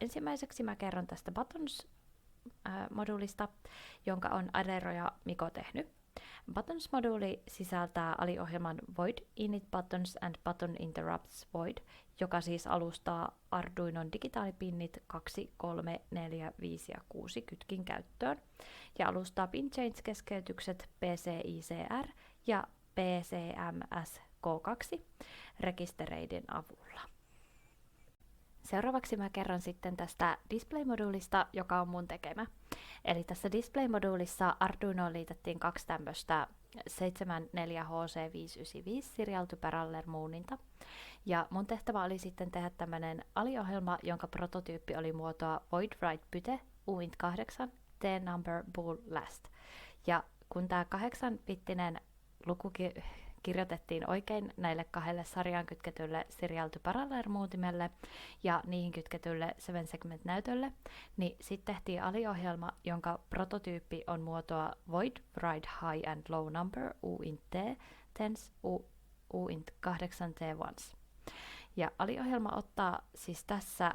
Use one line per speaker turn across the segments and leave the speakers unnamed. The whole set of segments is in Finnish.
Ensimmäiseksi mä kerron tästä Buttons-moduulista, jonka on Adero ja Miko tehnyt. Buttons-moduuli sisältää aliohjelman void init buttons and button interrupts void, joka siis alustaa Arduinon digitaalipinnit 2, 3, 4, 5 ja 6 kytkin käyttöön ja alustaa pin change keskeytykset PCICR ja PCMS-K2 rekistereiden avulla. Seuraavaksi mä kerron sitten tästä display-moduulista, joka on mun tekemä. Eli tässä display-moduulissa Arduinoon liitettiin kaksi tämmöistä 74HC595 Serial to Parallel Mooninta. Ja mun tehtävä oli sitten tehdä tämmönen aliohjelma, jonka prototyyppi oli muotoa void write pyte uint8 t-number bool last. Ja kun tää 8-bittinen luku kirjoitettiin oikein näille kahdelle sarjaan kytketylle Serial to Parallel muutimelle ja niihin kytketylle 7-segment-näytölle, niin sitten tehtiin aliohjelma, jonka prototyyppi on muotoa void write high and low number uint t tens uint 8 t once. Ja aliohjelma ottaa siis tässä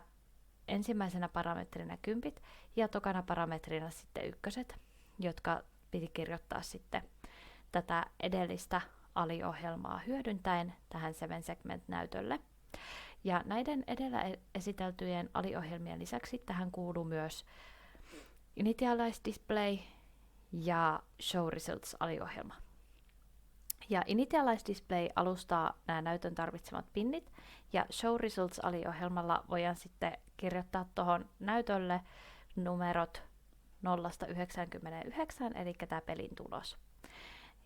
ensimmäisenä parametrina 10 ja tokana parametrina sitten ykköset, jotka piti kirjoittaa sitten tätä edellistä aliohjelmaa hyödyntäen tähän 7-segment-näytölle. Ja näiden edellä esiteltyjen aliohjelmien lisäksi tähän kuuluu myös Initialize Display ja Show Results-aliohjelma. Ja Initialize Display alustaa nämä näytön tarvitsemat pinnit, ja Show Results-aliohjelmalla voidaan sitten kirjoittaa tuohon näytölle numerot 0–99, eli tämä pelin tulos.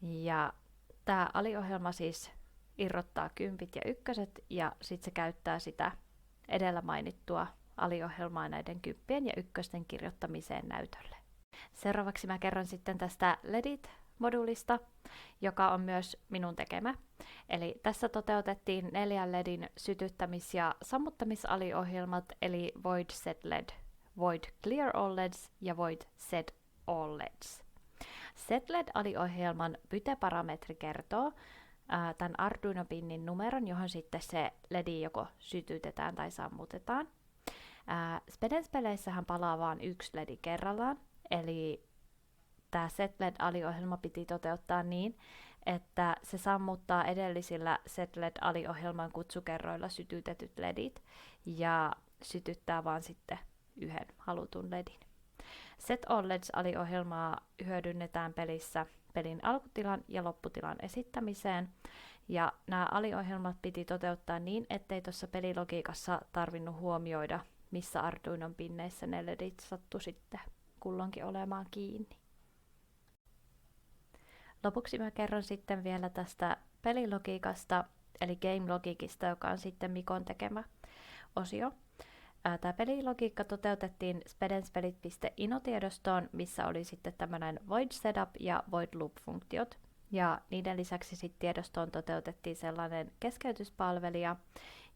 Ja tämä aliohjelma siis irrottaa 10 ja ykköset, ja sitten se käyttää sitä edellä mainittua aliohjelmaa näiden 10 ja ykkösten kirjoittamiseen näytölle. Seuraavaksi mä kerron sitten tästä LEDit-moduulista, joka on myös minun tekemä. Eli tässä toteutettiin 4 LEDin sytyttämis- ja sammuttamisaliohjelmat, eli void set LED, void clear all LEDs ja void set all LEDs. SetLED-aliohjelman pyte-parametri kertoo tämän Arduino-pinnin numeron, johon sitten se LED joko sytytetään tai sammutetaan. Spedens-peleissähän palaa vain yksi LED kerrallaan, eli tämä SetLED-aliohjelma piti toteuttaa niin, että se sammuttaa edellisillä SetLED-aliohjelman kutsukerroilla sytytetyt LEDit ja sytyttää vaan sitten yhden halutun LEDin. Set All LEDs-aliohjelmaa hyödynnetään pelissä pelin alkutilan ja lopputilan esittämiseen, ja nämä aliohjelmat piti toteuttaa niin, ettei tuossa pelilogiikassa tarvinnut huomioida, missä Arduinon pinneissä ne LEDit sattu sitten kulloinkin olemaan kiinni. Lopuksi mä kerron sitten vielä tästä pelilogiikasta, eli Game Logicista, joka on sitten Mikon tekemä osio. Tämä pelilogiikka toteutettiin spedenspelit.ino-tiedostoon, missä oli sitten tämmöinen void setup ja void loop-funktiot. Ja niiden lisäksi sitten tiedostoon toteutettiin sellainen keskeytyspalvelija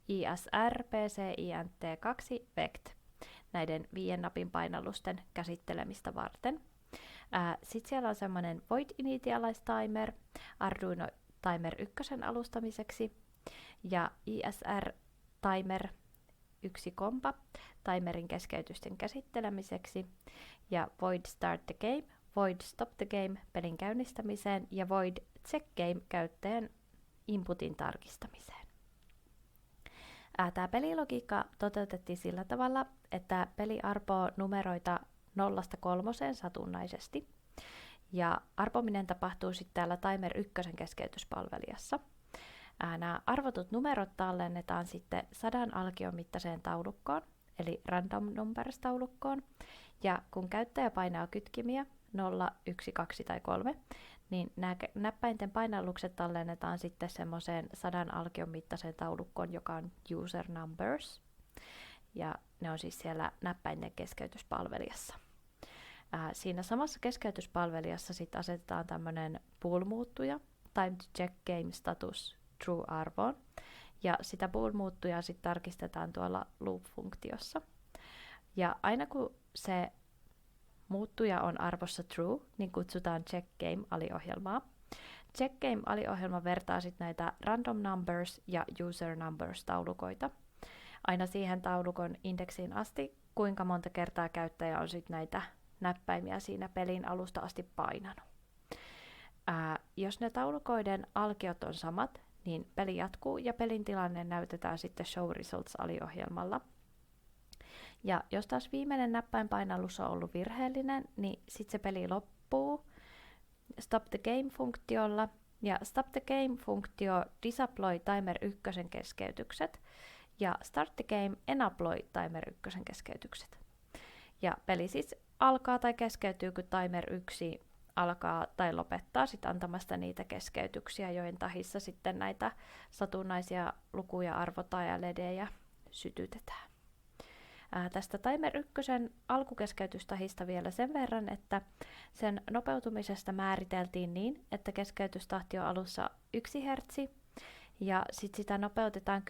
ISR PCINT2 vect näiden 5 napin painallusten käsittelemistä varten. Sitten siellä on semmoinen void initialize timer Arduino timer 1 alustamiseksi ja ISR timer 1 kompa timerin keskeytysten käsittelemiseksi ja void start the game, void stop the game pelin käynnistämiseen ja void check game käyttäjän inputin tarkistamiseen. Tämä pelilogiikka toteutettiin sillä tavalla, että peli arpoo numeroita 0–3 satunnaisesti ja arpominen tapahtuu sitten täällä timer 1 keskeytyspalvelijassa. Nämä arvotut numerot tallennetaan sitten 100 alkion mittaiseen taulukkoon, eli random numbers-taulukkoon, ja kun käyttäjä painaa kytkimiä 0, 1, 2 tai 3, niin nämä näppäinten painallukset tallennetaan sitten semmoiseen 100 alkion mittaiseen taulukkoon, joka on user numbers, ja ne on siis siellä näppäinten keskeytyspalvelijassa. Siinä samassa keskeytyspalvelijassa sitten asetetaan tämmöinen bool-muuttuja, time to check game status true-arvoon, ja sitä bool-muuttujaa sitten tarkistetaan tuolla loop-funktiossa. Ja aina kun se muuttuja on arvossa true, niin kutsutaan check game-aliohjelmaa. Check game-aliohjelma vertaa sitten näitä random numbers ja user numbers taulukoita aina siihen taulukon indeksiin asti, kuinka monta kertaa käyttäjä on sitten näitä näppäimiä siinä pelin alusta asti painanut. Jos ne taulukoiden alkiot on samat, niin peli jatkuu ja pelin tilanne näytetään sitten Show Results-aliohjelmalla. Ja jos taas viimeinen näppäinpainallus on ollut virheellinen, niin sitten se peli loppuu Stop the Game-funktiolla. Ja Stop the Game-funktio disabloi Timer 1 keskeytykset ja Start the Game enabloi Timer 1 keskeytykset. Ja peli siis alkaa tai keskeytyy, kun Timer 1 alkaa tai lopettaa sit antamasta niitä keskeytyksiä, joiden tahissa sitten näitä satunnaisia lukuja arvotaan ja ledejä sytytetään. Tästä Timer 1 alkukeskeytystahista vielä sen verran, että sen nopeutumisesta määriteltiin niin, että keskeytystahti on alussa 1 Hz ja sitten sitä nopeutetaan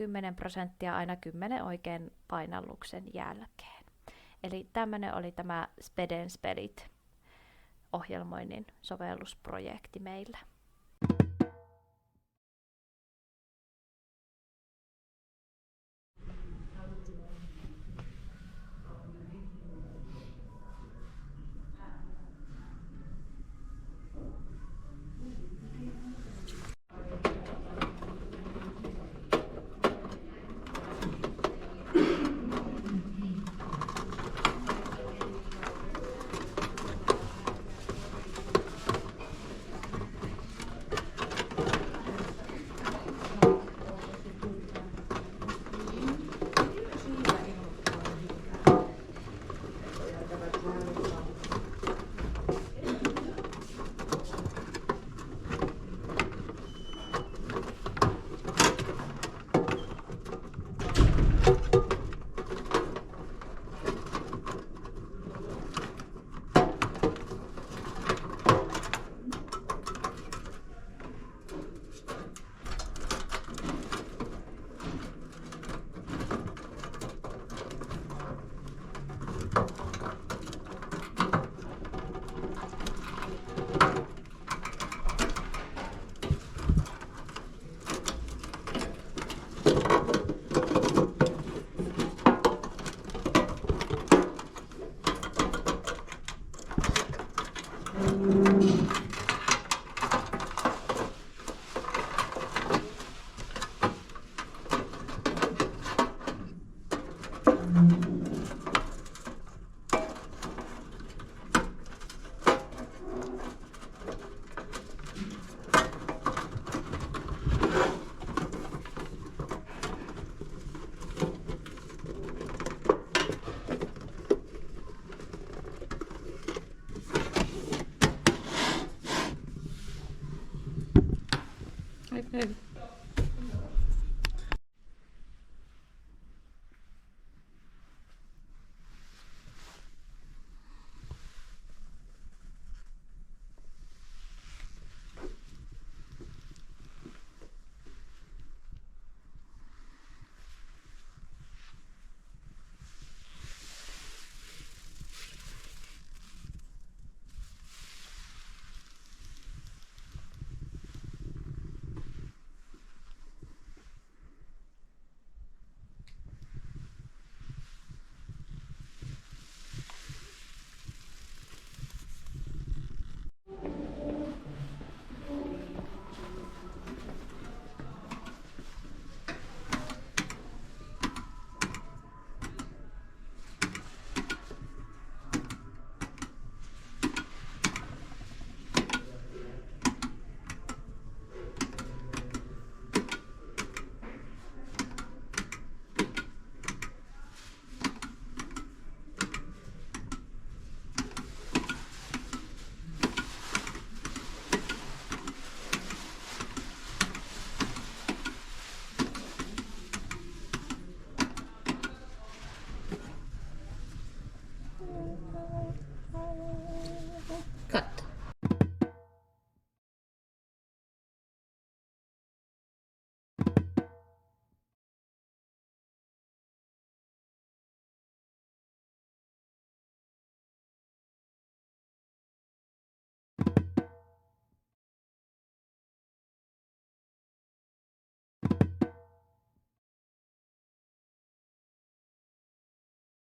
10% aina 10 oikean painalluksen jälkeen. Eli tämmöinen oli tämä Spedenspelit ohjelmoinnin sovellusprojekti meillä.